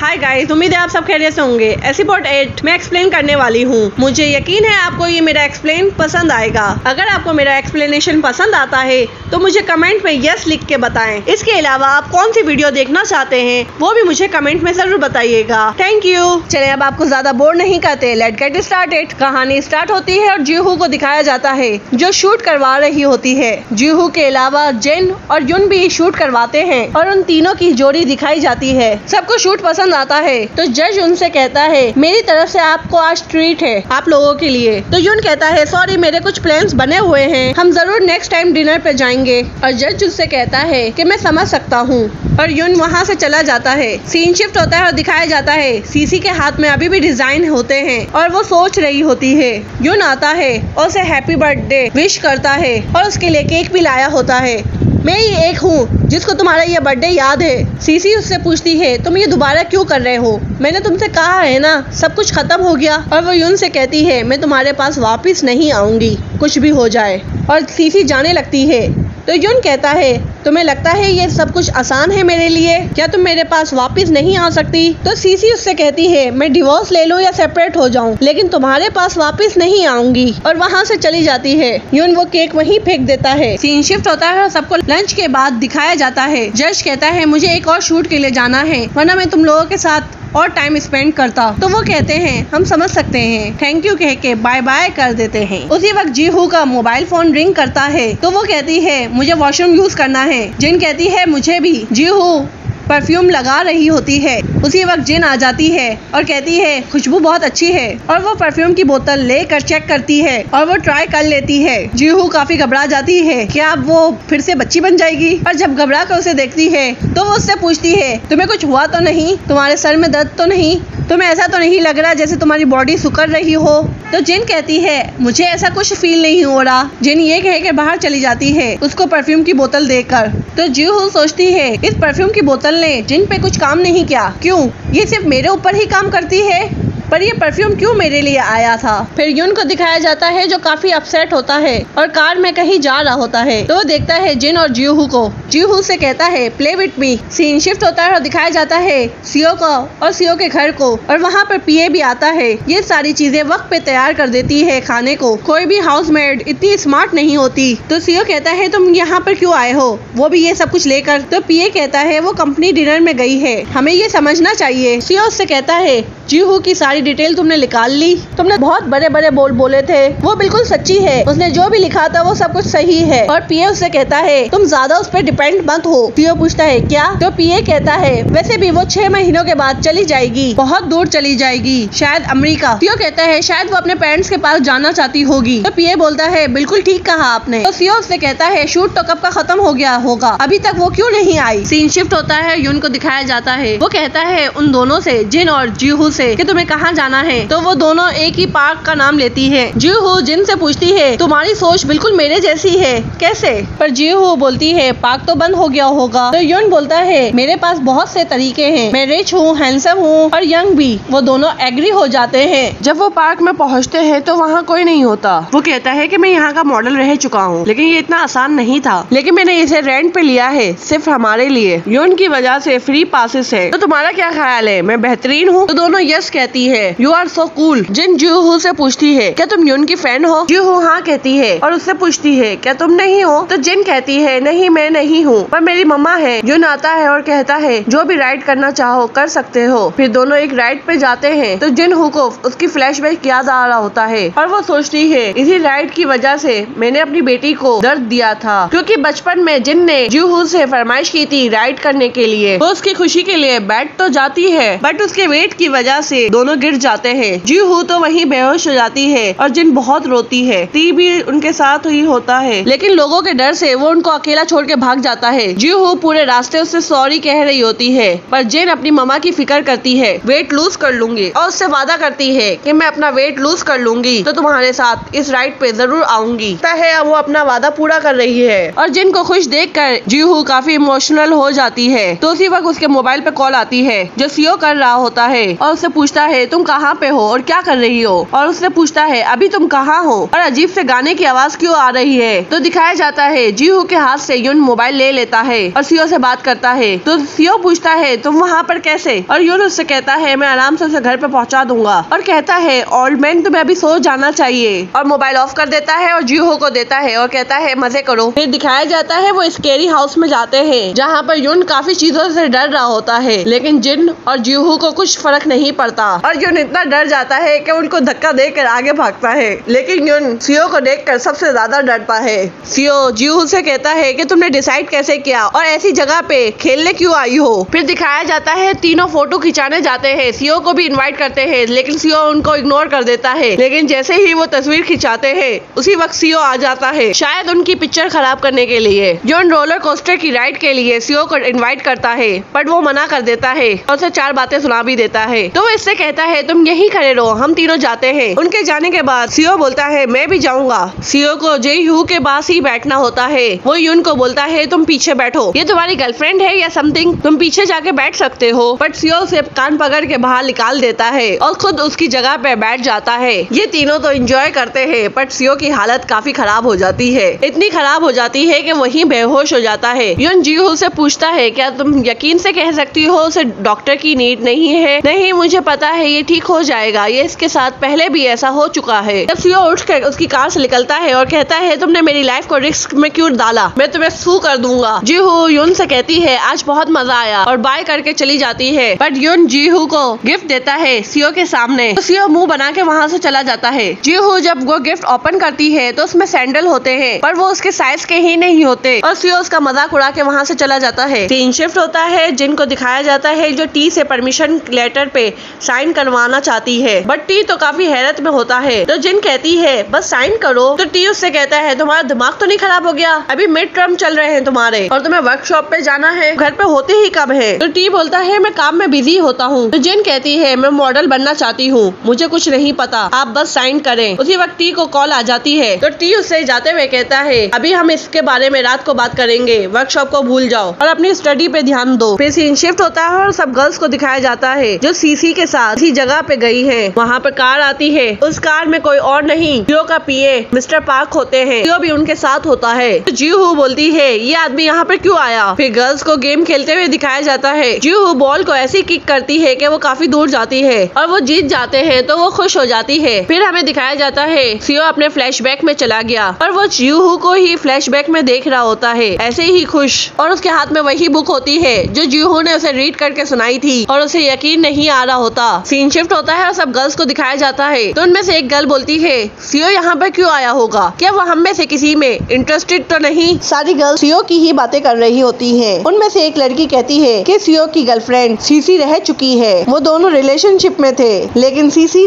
Hi guys, उम्मीद है आप सब खैरियत से होंगे। एसीपोर्ट 8 मैं एक्सप्लेन करने वाली हूँ। मुझे यकीन है आपको ये मेरा एक्सप्लेन पसंद आएगा। अगर आपको मेरा एक्सप्लेनेशन पसंद आता है तो मुझे कमेंट में यस लिख के बताएं। इसके अलावा आप कौन सी वीडियो देखना चाहते हैं वो भी मुझे कमेंट में जरूर बताइएगा। Thank you. चलिए अब आपको ज्यादा बोर नहीं करते, लेट्स गेट स्टार्टेड। कहानी स्टार्ट होती है और जीहू को दिखाया जाता है जो शूट करवा रही होती है। जीहू के अलावा जिन और युन भी शूट करवाते हैं और उन तीनों की जोड़ी दिखाई जाती है। सबको शूट पसंद आता है तो जज उनसे कहता है मेरी तरफ से आपको आज ट्रीट है आप लोगों के लिए। तो युन कहता है सॉरी मेरे कुछ प्लान्स बने हुए हैं, हम जरूर नेक्स्ट टाइम डिनर पे जाएंगे। और जज उससे कहता है कि मैं समझ सकता हूँ और युन वहाँ से चला जाता है। सीन शिफ्ट होता है और दिखाया जाता है सीसी के हाथ में अभी भी डिजाइन होते हैं और वो सोच रही होती है। युन आता है और उसे हैप्पी बर्थडे विश करता है और उसके लिए केक भी लाया होता है। मैं ही एक हूँ जिसको तुम्हारा ये बर्थडे याद है। सीसी उससे पूछती है तुम ये दोबारा क्यों कर रहे हो, मैंने तुमसे कहा है ना सब कुछ खत्म हो गया। और वो युन से कहती है मैं तुम्हारे पास वापस नहीं आऊंगी कुछ भी हो जाए। और सीसी जाने लगती है तो युन कहता है तुम्हें लगता है ये सब कुछ आसान है मेरे लिए, क्या तुम मेरे पास वापस नहीं आ सकती। तो सीसी उससे कहती है मैं डिवोर्स ले लूं या सेपरेट हो जाऊं लेकिन तुम्हारे पास वापस नहीं आऊंगी। और वहाँ से चली जाती है। युन वो केक वहीं फेंक देता है। सीन शिफ्ट होता है और सबको लंच के बाद दिखाया जाता है। जज कहता है मुझे एक और शूट के लिए जाना है वरना मैं तुम लोगों के साथ और टाइम स्पेंड करता। तो वो कहते हैं हम समझ सकते हैं, थैंक यू कह के बाय बाय कर देते हैं। उसी वक्त जीहू का मोबाइल फोन रिंग करता है तो वो कहती है मुझे वॉशरूम यूज करना है। जिन कहती है मुझे भी। जीहू परफ्यूम लगा रही होती है। उसी वक्त जिन आ जाती है और कहती है खुशबू बहुत अच्छी है और वो परफ्यूम की बोतल लेकर चेक करती है और वो ट्राई कर लेती है। जीहू काफी घबरा जाती है कि अब वो फिर से बच्ची बन जाएगी। और जब घबरा कर उसे देखती है तो वो उससे पूछती है तुम्हें कुछ हुआ तो नहीं, तुम्हारे सर में दर्द तो नहीं, तुम्हें ऐसा तो नहीं लग रहा जैसे तुम्हारी बॉडी सुकर रही हो। तो जिन कहती है मुझे ऐसा कुछ फील नहीं हो रहा। जिन ये कह के बाहर चली जाती है उसको परफ्यूम की बोतल देकर। तो जीहू सोचती है इस परफ्यूम की बोतल ने जिन पे कुछ काम नहीं किया, क्यों ये सिर्फ मेरे ऊपर ही काम करती है, पर ये परफ्यूम क्यों मेरे लिए आया था। फिर युन को दिखाया जाता है जो काफी अपसेट होता है और कार में कहीं जा रहा होता है। तो वो देखता है जिन और जीहू को। जीहू से कहता है play with me. Scene shift होता है और दिखाया जाता है सीओ को और सीओ के घर को और वहाँ पर पीए भी आता है। ये सारी चीजें वक्त पे तैयार कर देती है खाने को। कोई भी हाउसमेड इतनी स्मार्ट नहीं होती। तो सीओ कहता है तुम यहाँ पर क्यों आए हो, वो भी ये सब कुछ लेकर। तो पीए कहता है वो कंपनी डिनर में गई है, हमें ये समझना चाहिए। सीओ उससे कहता है जीहू की सारी डिटेल तुमने निकाल ली, तुमने बहुत बड़े बड़े बोल बोले थे, वो बिल्कुल सच्ची है, उसने जो भी लिखा था वो सब कुछ सही है। और पीए उससे कहता है तुम ज्यादा उस पर डिपेंड मत हो। सीओ पूछता है क्या। तो पीए कहता है वैसे भी वो 6 महीनों के बाद चली जाएगी, बहुत दूर चली जाएगी, शायद अमेरिका। सीओ कहता है शायद वो अपने पेरेंट्स के पास जाना चाहती होगी। तो पीए बोलता है बिल्कुल ठीक कहा आपने। तो सीओ उससे कहता है शूट तो कब का खत्म हो गया होगा, अभी तक वो क्यों नहीं आई। सीन शिफ्ट होता है, युन को दिखाया जाता है। वो कहता है उन दोनों से, जिन और जीहू से, कि तुम्हें कहाँ जाना है। तो वो दोनों एक ही पार्क का नाम लेती है। जीहू जिन से पूछती है तुम्हारी सोच बिल्कुल मेरे जैसी है, कैसे। पर जीहू बोलती है पार्क तो बंद हो गया होगा। तो युन बोलता है मेरे पास बहुत से तरीके हैं, मैं रिच हूँ, हैंडसम हूँ और यंग भी। वो दोनों एग्री हो जाते हैं। जब वो पार्क में पहुँचते हैं तो वहाँ कोई नहीं होता। वो कहता है कि मैं यहाँ का मॉडल रह चुका हूँ लेकिन ये इतना आसान नहीं था, लेकिन मैंने इसे रेंट पे लिया है सिर्फ हमारे लिए। युन की वजह से फ्री पासेस है। तो तुम्हारा क्या ख्याल है, मैं बेहतरीन हूँ। तो दोनों यस कहती है। You are so cool. जिन जीहू से पूछती है क्या तुम युन की फ्रेंड हो। जीहू हाँ कहती है और उससे पूछती है क्या तुम नहीं हो। तो जिन कहती है नहीं मैं नहीं हूँ पर मेरी मम्मा है। युन आता है और कहता है जो भी राइड करना चाहो कर सकते हो। फिर दोनों एक राइड पे जाते हैं तो जिनहू को उसकी फ्लैशबैक याद आ रहा होता है और वो सोचती है इसी राइड की वजह से मैंने अपनी बेटी को दर्द दिया था, क्योंकि बचपन में जिन ने जीहू से फरमाइश की थी राइड करने के लिए। वो उसकी खुशी के लिए बैठ तो जाती है बट उसके वेट की वजह से दोनों गिर जाते हैं। जीहू तो वहीं बेहोश हो जाती है और जिन बहुत रोती है। ती भी उनके साथ ही होता है लेकिन लोगों के डर से वो उनको अकेला छोड़ के भाग जाता है। जीहू पूरे रास्ते उससे सॉरी कह रही होती है पर जिन अपनी मम्मा की फिक्र करती है, वेट लूज कर लूंगी और उससे वादा करती है कि मैं अपना वेट लूज कर लूंगी तो तुम्हारे साथ इस राइड पे जरूर आऊंगी। है वो अपना वादा पूरा कर रही है और जिन को खुश देखकर जीहू काफी इमोशनल हो जाती है। तो उसी वक्त उसके मोबाइल पे कॉल आती है जो सीओ कर रहा होता है और उससे पूछता है तुम कहाँ पे हो और क्या कर रही हो, और उससे पूछता है अभी तुम कहाँ हो और अजीब से गाने की आवाज क्यों आ रही है। तो दिखाया जाता है जीहू के हाथ से युन मोबाइल ले लेता है और सीओ से बात करता है। तो सीओ पूछता है तुम वहाँ पर कैसे, और युन उससे कहता है मैं आराम से उसे घर पे पहुँचा दूंगा, और कहता है ओल्ड मैन तुम्हें अभी सो जाना चाहिए, और मोबाइल ऑफ कर देता है और जीहू को देता है और कहता है मजे करो। फिर दिखाया जाता है वो स्केरी हाउस में जाते हैं जहाँ पर युन काफी चीजों से डर रहा होता है, लेकिन जिन और जीहू को कुछ फर्क नहीं पड़ता और युन इतना डर जाता है कि उनको धक्का देकर आगे भागता है, लेकिन युन सीओ को देखकर सबसे ज्यादा डरता है। सीओ जीहू से कहता है कि तुमने डिसाइड कैसे किया और ऐसी जगह पे खेलने क्यों आई हो। फिर दिखाया जाता है तीनों फोटो खिंचाने जाते हैं, सीओ को भी इनवाइट करते हैं, लेकिन सीओ उनको इग्नोर कर देता है। लेकिन जैसे ही वो तस्वीर खिंचाते हैं उसी वक्त सीओ आ जाता है, शायद उनकी पिक्चर खराब करने के लिए। युन रोलर कोस्टर की राइड के लिए सीओ को इनवाइट करता है, बट वो मना कर देता है और उसे 4 बातें सुना भी देता है। तो वो इससे कहता है तुम यहीं खड़े रहो, हम तीनों जाते हैं। उनके जाने के बाद सीओ बोलता है मैं भी जाऊंगा। सीओ को जीहू के पास ही बैठना होता है। वो युन को बोलता है तुम पीछे बैठो, ये तुम्हारी गर्लफ्रेंड है या समथिंग, तुम पीछे जाके बैठ सकते हो, बट सीओ उसे कान पकड़ के बाहर निकाल देता है और खुद उसकी जगह पे बैठ जाता है। ये तीनों तो एंजॉय करते हैं, बट सीओ की हालत काफी खराब हो जाती है, इतनी खराब हो जाती है कि वहीं बेहोश हो जाता है। युन जीहू से पूछता है क्या तुम यकीन से कह सकती हो उसे डॉक्टर की नीड नहीं है। नहीं मुझे पता है ये ठीक हो जाएगा, ये इसके साथ पहले भी ऐसा हो चुका है। जब सीओ उठकर उसकी कार से निकलता है और कहता है तुमने मेरी लाइफ को रिस्क में क्यों डाला, मैं तुम्हें सू कर दूंगा। जीहू युन से कहती है आज बहुत मजा आया और बाय करके चली जाती है, बट युन जीहू को गिफ्ट देता है सीओ के सामने। तो सीओ मुंह बना के वहाँ से चला जाता है। जीहू जब वो गिफ्ट ओपन करती है तो उसमें सैंडल होते हैं, पर वो उसके साइज के ही नहीं होते, और सीओ उसका मजाक उड़ा के वहाँ से चला जाता है। सीन शिफ्ट होता है, जिनको दिखाया जाता है जो टी से परमिशन लेटर पे साइन करवाना चाहती है, बट टी तो काफी हैरत में होता है। तो जिन कहती है बस साइन करो, तो टी उससे कहता है तुम्हारा दिमाग तो नहीं खराब हो गया, अभी मिड टर्म चल रहे हैं तुम्हारे और तुम्हें वर्कशॉप पे जाना है, घर पे होते ही कब है। तो टी बोलता है मैं काम में बिजी होता हूँ। तो जिन कहती है मैं मॉडल बनना चाहती हूँ, मुझे कुछ नहीं पता, आप बस साइन करें। उसी वक्त टी को कॉल आ जाती है, तो टी उससे जाते हुए कहता है अभी हम इसके बारे में रात को बात करेंगे, वर्कशॉप को भूल जाओ और अपनी स्टडी पे ध्यान दो। फिर सीन शिफ्ट होता है और सब गर्ल्स को दिखाया जाता है जो सीसी के साथ इसी जगह पे गई है। वहाँ पर कार आती है, उस कार में कोई और नहीं जीहू का पीए मिस्टर पार्क होते हैं, जीहू भी उनके साथ होता है। तो जीहू बोलती है ये आदमी यहाँ पर क्यों आया। फिर गर्ल्स को गेम खेलते हुए दिखाया जाता है। जीहू बॉल को ऐसी किक करती है कि वो काफी दूर जाती है और वो जीत जाते हैं, तो वो खुश हो जाती है। फिर हमें दिखाया जाता है सीओ अपने फ्लैशबैक में चला गया और वो जीहू को ही फ्लैशबैक में देख रहा होता है, ऐसे ही खुश, और उसके हाथ में वही बुक होती है जो जीहू ने उसे रीड करके सुनाई थी और उसे यकीन नहीं आ रहा होता। सीन शिफ्ट होता है और सब गर्ल्स को दिखाया जाता है। तो उनमें से एक गर्ल बोलती है सीओ यहाँ पर क्यों आया होगा, क्या वो हम में से किसी में इंटरेस्टेड तो नहीं। सारी गर्ल्स सीओ की ही बातें कर रही होती हैं। उनमें से एक लड़की कहती है कि सीओ की गर्लफ्रेंड सीसी रह चुकी है, वो दोनों रिलेशनशिप में थे, लेकिन सीसी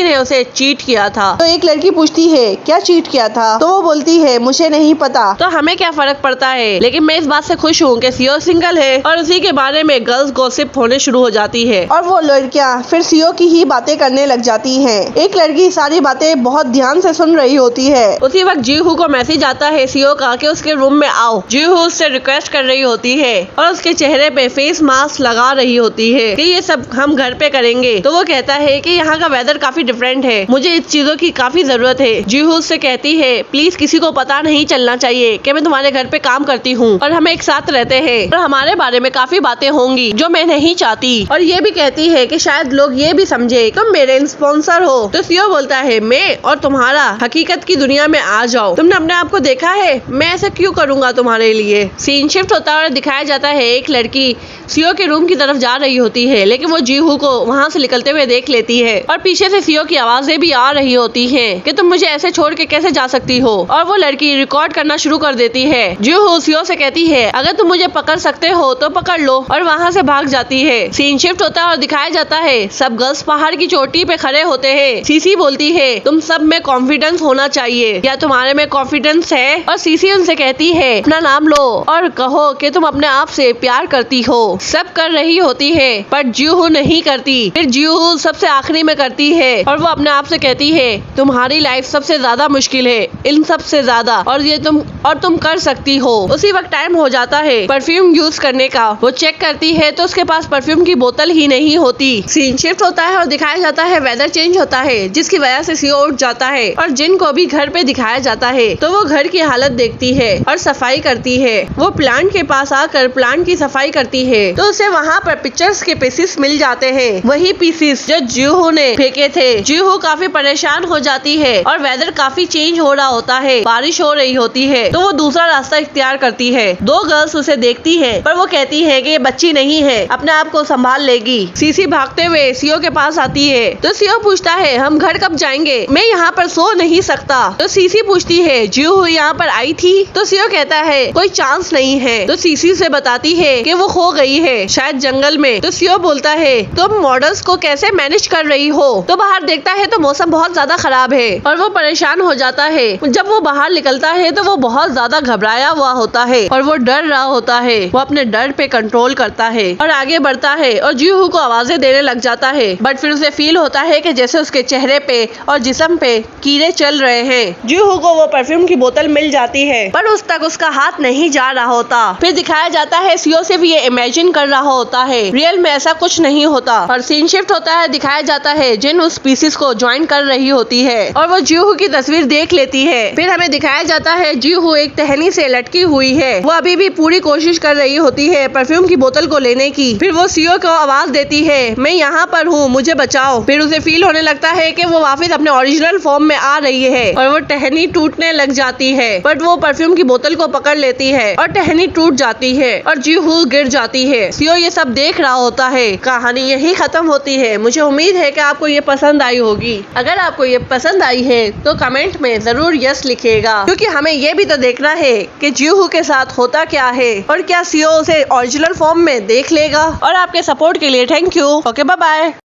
ने उसे चीट किया था। तो एक लड़की पूछती है क्या चीट किया था, तो वो बोलती है मुझे नहीं पता। तो हमें क्या फर्क पड़ता है, लेकिन मैं इस बात से खुश हूँ कि सीओ सिंगल है, और उसी के बारे में गर्ल्स गॉसिप होने शुरू हो जाती है और वो लड़कियाँ फिर सीओ की ही बातें करने लग जाती हैं। एक लड़की सारी बातें बहुत ध्यान से सुन रही होती है। उसी वक्त जीहू को मैसेज आता है सीओ का कि उसके रूम में आओ। जीहू उससे रिक्वेस्ट कर रही होती है और उसके चेहरे पे फेस मास्क लगा रही होती है कि ये सब हम घर पे करेंगे। तो वो कहता है कि यहाँ का वेदर काफी डिफरेंट है, मुझे इस चीजों की काफी जरूरत है। जीहू उससे कहती है प्लीज किसी को पता नहीं चलना चाहिए कि मैं तुम्हारे घर पे काम करती हूँ और हम एक साथ रहते हैं और हमारे बारे में काफी बातें होंगी जो मैं नहीं चाहती। और ये भी कहती है कि शायद लोग ये भी समझे तुम मेरे स्पॉन्सर हो। तो सीओ बोलता है मैं और तुम्हारा हकीकत की दुनिया में आ जाओ, तुमने अपने आप को देखा है, मैं ऐसा क्यों करूँगा तुम्हारे लिए। सीन शिफ्ट होता है और दिखाया जाता है एक लड़की सीओ के रूम की तरफ जा रही होती है, लेकिन वो जीहू को वहाँ से निकलते हुए देख लेती है और पीछे से सीओ की आवाजें भी आ रही होती हैं कि तुम मुझे ऐसे छोड़ के कैसे जा सकती हो। और वो लड़की रिकॉर्ड करना शुरू कर देती है। जीहू सीओ से कहती है अगर तुम मुझे पकड़ सकते हो तो पकड़ लो, और वहाँ से भाग जाती है। सीन शिफ्ट होता है और दिखाया जाता है सब गर्ल्स पहाड़ की चोटी पे खड़े होते हैं। सीसी बोलती है तुम सब में कॉन्फिडेंस होना चाहिए, क्या तुम्हारे में कॉन्फिडेंस है। और सीसी उनसे कहती है अपना नाम लो और कहो कि तुम अपने आप से प्यार करती हो। सब कर रही होती है पर जीहू नहीं करती। फिर जीहू सबसे आखिरी में करती है और वो अपने आप से कहती है तुम्हारी लाइफ सबसे ज्यादा मुश्किल है, इन सबसे ज्यादा, और ये तुम कर सकती हो। उसी वक्त टाइम हो जाता है परफ्यूम यूज करने का। वो चेक करती है तो उसके पास परफ्यूम की बोतल ही नहीं होती होती। सीन शिफ्ट होता है और दिखाया जाता है वेदर चेंज होता है, जिसकी वजह से सीओ उठ जाता है और जिन को भी घर पे दिखाया जाता है तो वो घर की हालत देखती है और सफाई करती है। वो प्लांट के पास आकर प्लांट की सफाई करती है तो उसे वहाँ पर पिक्चर्स के पीसेस मिल जाते हैं, वही पीसेस जो जीहू ने फेंके थे। जीहू काफी परेशान हो जाती है और वेदर काफी चेंज हो रहा होता है, बारिश हो रही होती है तो वो दूसरा रास्ता इख्तियार करती है। दो गर्ल्स उसे देखती है पर वो कहती है कि ये बच्ची नहीं है, अपने आप को संभाल लेगी। सीसी भागते हुए सीओ के पास आती है तो सीओ पूछता है हम घर कब जाएंगे, मैं यहाँ पर सो नहीं सकता। तो सीसी पूछती है जीहू यहाँ पर आई थी? तो सीओ कहता है कोई चांस नहीं है। तो सीसी से बताती है कि वो खो गई है शायद जंगल में। तो सीओ बोलता है तुम मॉडल्स को कैसे मैनेज कर रही हो? तो बाहर देखता है तो मौसम बहुत ज्यादा खराब है और वो परेशान हो जाता है। जब वो बाहर निकलता है तो वो बहुत ज्यादा घबराया हुआ होता है और वो डर रहा होता है। वो अपने डर पे कंट्रोल करता है और आगे बढ़ता है और जीहू को आवाजें देने लग जाता है, बट फिर उसे फील होता है कि जैसे उसके चेहरे पे और जिस्म पे कीड़े चल रहे हैं। जीहू को वो परफ्यूम की बोतल मिल जाती है पर उस तक उसका हाथ नहीं जा रहा होता। फिर दिखाया जाता है सीओ सिर्फ ये इमेजिन कर रहा होता है, रियल में ऐसा कुछ नहीं होता। और सीन शिफ्ट होता है, दिखाया जाता है जिन उस पीसेस को ज्वाइन कर रही होती है और वो जीहू की तस्वीर देख लेती है। फिर हमें दिखाया जाता है जीहू एक टहनी से लटकी हुई है, वो अभी भी पूरी कोशिश कर रही होती है परफ्यूम की बोतल को लेने की। फिर वो सीओ को आवाज देती है मैं यहाँ पर हूँ, मुझे बचाओ। फिर उसे फील होने लगता है कि वो वापस अपने ओरिजिनल फॉर्म में आ रही है और वो टहनी टूटने लग जाती है, बट वो परफ्यूम की बोतल को पकड़ लेती है और टहनी टूट जाती है और जीहू गिर जाती है। सीओ ये सब देख रहा होता है। कहानी यही खत्म होती है। मुझे उम्मीद है कि आपको ये पसंद आई होगी। अगर आपको ये पसंद आई है तो कमेंट में जरूर यस लिखिएगा, क्योंकि हमें ये भी तो देखना है कि जीहू के साथ होता क्या है और क्या सीओ उसे ओरिजिनल फॉर्म में देख लेगा। और आपके सपोर्ट के लिए thank you. Okay, bye bye.